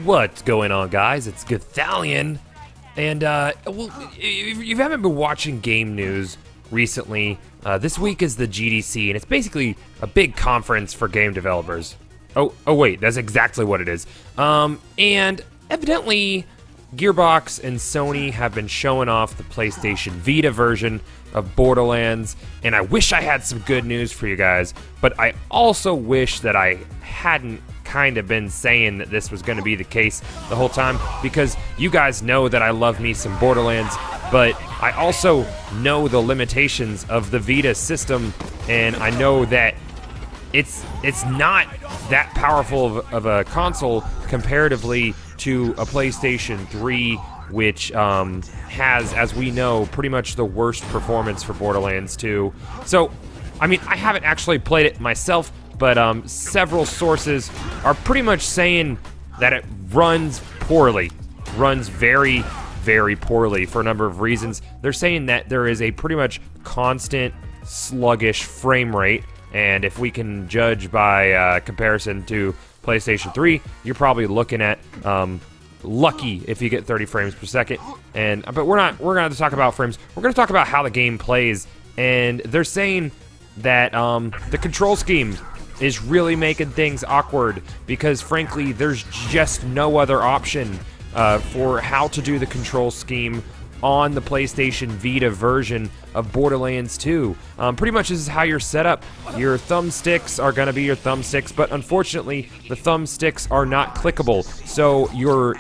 What's going on, guys? It's Gothalion, and well, if you haven't been watching game news recently, this week is the GDC, and it's basically a big conference for game developers. Oh wait, that's exactly what it is. And evidently, Gearbox and Sony have been showing off the PlayStation Vita version of Borderlands, and I wish I had some good news for you guys, but I also wish that I hadn't kind of been saying that this was going to be the case the whole time, because you guys know that I love me some Borderlands, but I also know the limitations of the Vita system, and I know that it's not that powerful of a console comparatively to a PlayStation 3, which has, as we know, pretty much the worst performance for Borderlands 2. So, I mean, I haven't actually played it myself, but several sources are pretty much saying that it runs poorly. Runs very, very poorly for a number of reasons. They're saying that there is a pretty much constant, sluggish frame rate, and if we can judge by comparison to PlayStation 3, you're probably looking at lucky if you get 30 frames per second. And but we're going to talk about frames. We're going to talk about how the game plays, and they're saying that the control scheme is really making things awkward because, frankly, there's just no other option for how to do the control scheme on the PlayStation Vita version of Borderlands 2. Pretty much this is how you're set up. Your thumbsticks are going to be your thumbsticks, but unfortunately, the thumbsticks are not clickable. So your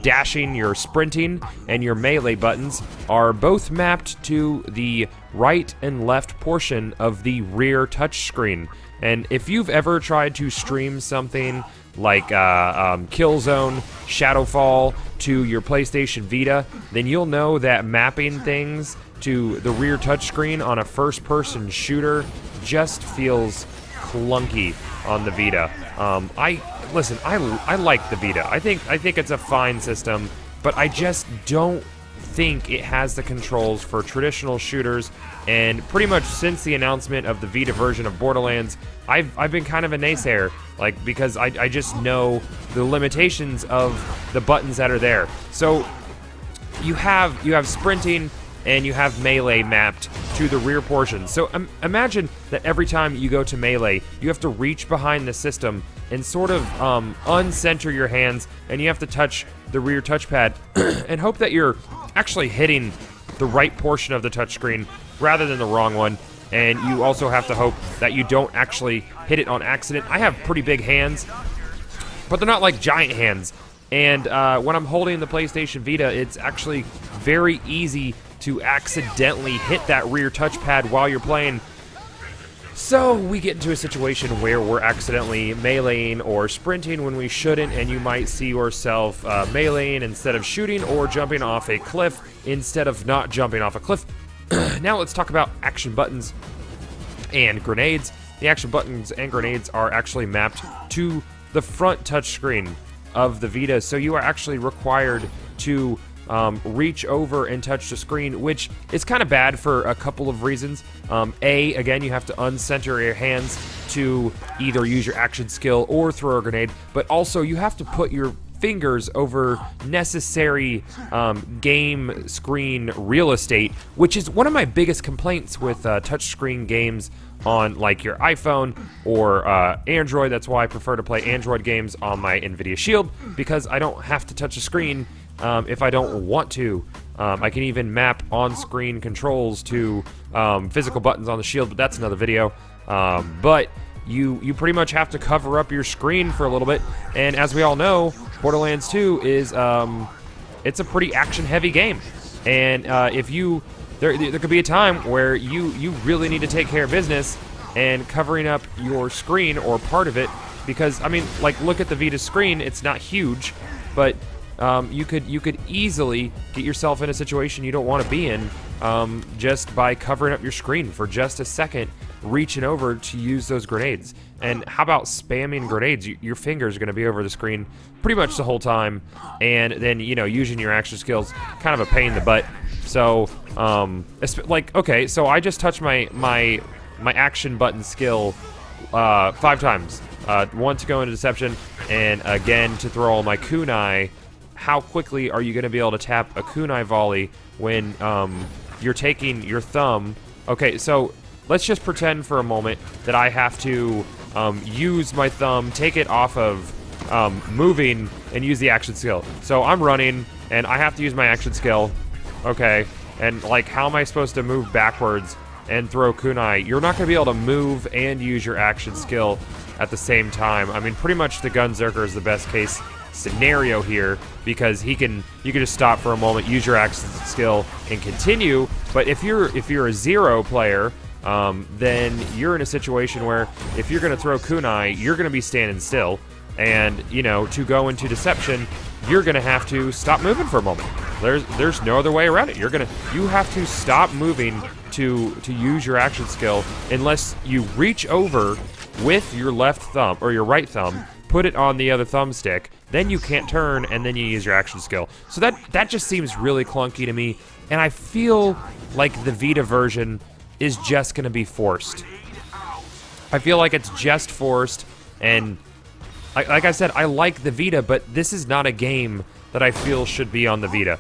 dashing, your sprinting, and your melee buttons are both mapped to the right and left portion of the rear touchscreen. And if you've ever tried to stream something like Killzone, Shadowfall to your PlayStation Vita, then you'll know that mapping things to the rear touchscreen on a first-person shooter just feels clunky on the Vita. I like the Vita. I think it's a fine system, but I just don't think it has the controls for traditional shooters. And pretty much since the announcement of the Vita version of Borderlands, I've been kind of a naysayer, like, because I just know the limitations of the buttons that are there. So you have sprinting and you have melee mapped to the rear portion. So imagine that every time you go to melee, you have to reach behind the system and sort of uncenter your hands, and you have to touch the rear touchpad and hope that you're actually hitting the right portion of the touchscreen rather than the wrong one. And you also have to hope that you don't actually hit it on accident. I have pretty big hands, but they're not like giant hands. And when I'm holding the PlayStation Vita, it's actually very easy to accidentally hit that rear touchpad while you're playing. So we get into a situation where we're accidentally meleeing or sprinting when we shouldn't, and you might see yourself meleeing instead of shooting, or jumping off a cliff instead of not jumping off a cliff. Now let's talk about action buttons and grenades. The action buttons and grenades are actually mapped to the front touchscreen of the Vita, so you are actually required to reach over and touch the screen, which is kind of bad for a couple of reasons. Again, you have to uncenter your hands to either use your action skill or throw a grenade, but also you have to put your fingers over necessary game screen real estate, which is one of my biggest complaints with touchscreen games on like your iPhone or Android. That's why I prefer to play Android games on my NVIDIA Shield, because I don't have to touch a screen if I don't want to. I can even map on-screen controls to physical buttons on the Shield, but that's another video. But you pretty much have to cover up your screen for a little bit, and as we all know, Borderlands 2 is it's a pretty action-heavy game, and there could be a time where you really need to take care of business and covering up your screen or part of it, because I mean, like, look at the Vita screen. It's not huge, but you could easily get yourself in a situation you don't want to be in just by covering up your screen for just a second, reaching over to use those grenades. And how about spamming grenades? Your fingers are going to be over the screen pretty much the whole time, and then, you know, using your action skills, kind of a pain in the butt. So, like, okay, so I just touched my action button skill 5 times. One to go into deception, and again to throw all my kunai. How quickly are you going to be able to tap a kunai volley when you're taking your thumb? Okay, so let's just pretend for a moment that I have to use my thumb, take it off of moving, and use the action skill. So I'm running, and I have to use my action skill. Okay, and like, how am I supposed to move backwards and throw kunai? You're not going to be able to move and use your action skill at the same time. I mean, pretty much the Gunzerker is the best case scenario here, because you can just stop for a moment, use your action skill, and continue. But if you're a zero player, then you're in a situation where if you're going to throw kunai, you're going to be standing still, and you know, to go into deception, you're going to have to stop moving for a moment. There's no other way around it. You have to stop moving to use your action skill, unless you reach over with your left thumb or your right thumb, put it on the other thumbstick, then you can't turn, and then you use your action skill. So that just seems really clunky to me, and I feel like the Vita version is just gonna be forced. I feel like it's just forced, and like I said, I like the Vita, but this is not a game that I feel should be on the Vita.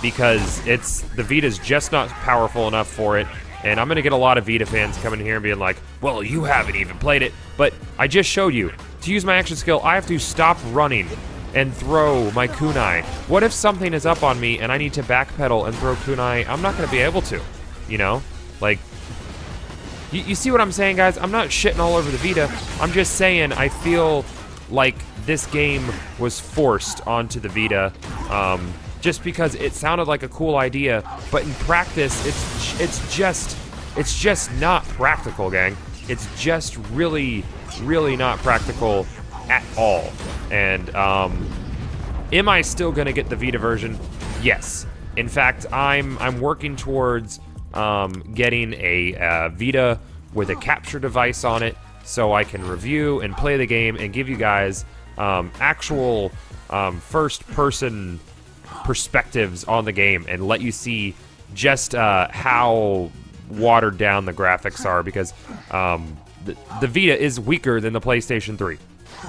Because the Vita's just not powerful enough for it, and I'm gonna get a lot of Vita fans coming here and being like, well, you haven't even played it, but I just showed you. To use my action skill, I have to stop running and throw my kunai. What if something is up on me and I need to backpedal and throw kunai? I'm not gonna be able to, you know? Like, you see what I'm saying, guys? I'm not shitting all over the Vita. I'm just saying I feel like this game was forced onto the Vita, just because it sounded like a cool idea, but in practice, it's just not practical, gang. It's just really not practical at all. And am I still gonna get the Vita version? Yes. In fact, I'm working towards getting a Vita with a capture device on it, so I can review and play the game and give you guys actual first-person perspectives on the game, and let you see just how watered down the graphics are, because the Vita is weaker than the PlayStation 3.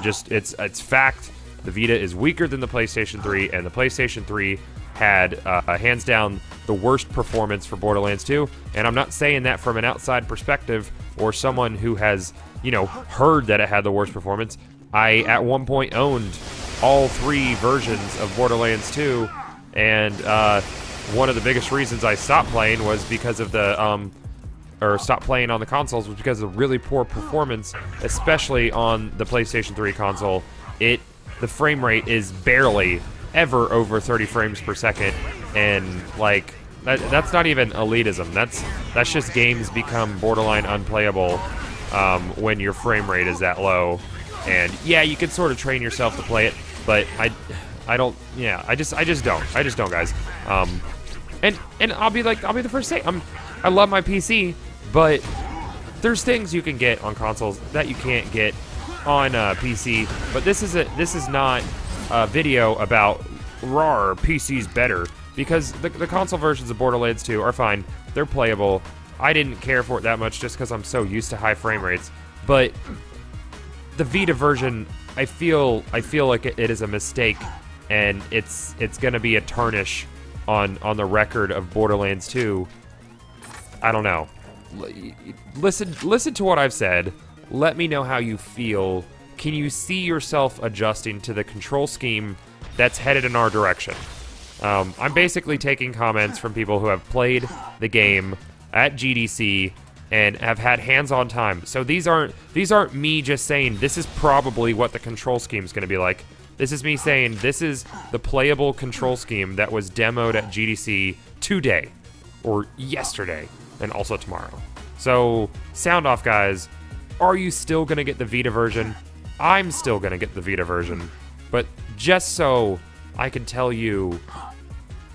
Just, it's fact. The Vita is weaker than the PlayStation 3, and the PlayStation 3 had, hands down, the worst performance for Borderlands 2, and I'm not saying that from an outside perspective or someone who has, you know, heard that it had the worst performance. I, at one point, owned all 3 versions of Borderlands 2, and one of the biggest reasons I stopped playing was because of the, or stopped playing on the consoles, was because of really poor performance, especially on the PlayStation 3 console. The frame rate is barely ever over 30 frames per second, and like that's not even elitism. That's just games become borderline unplayable when your frame rate is that low. And yeah, you can sort of train yourself to play it, but I don't. Yeah, I just don't, guys. And I'll be the first to say, I love my PC, but there's things you can get on consoles that you can't get on PC. But this is not a video about RAR, PC's better, because the console versions of Borderlands 2 are fine. They're playable. I didn't care for it that much just because I'm so used to high frame rates. But the Vita version, I feel like it is a mistake, and it's gonna be a tarnish on the record of Borderlands 2. I don't know. Listen to what I've said. Let me know how you feel. Can you see yourself adjusting to the control scheme that's headed in our direction? I'm basically taking comments from people who have played the game at GDC and have had hands-on time. So these aren't me just saying this is probably what the control scheme is going to be like. This is me saying this is the playable control scheme that was demoed at GDC today, or yesterday, and also tomorrow. So sound off, guys. Are you still going to get the Vita version? I'm still going to get the Vita version. But just so I can tell you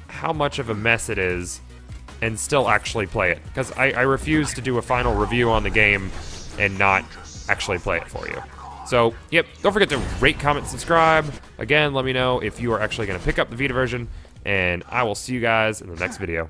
how much of a mess it is and still actually play it. Because I refuse to do a final review on the game and not actually play it for you. So, yep, don't forget to rate, comment, subscribe. Again, let me know if you are actually going to pick up the Vita version. and I will see you guys in the next video.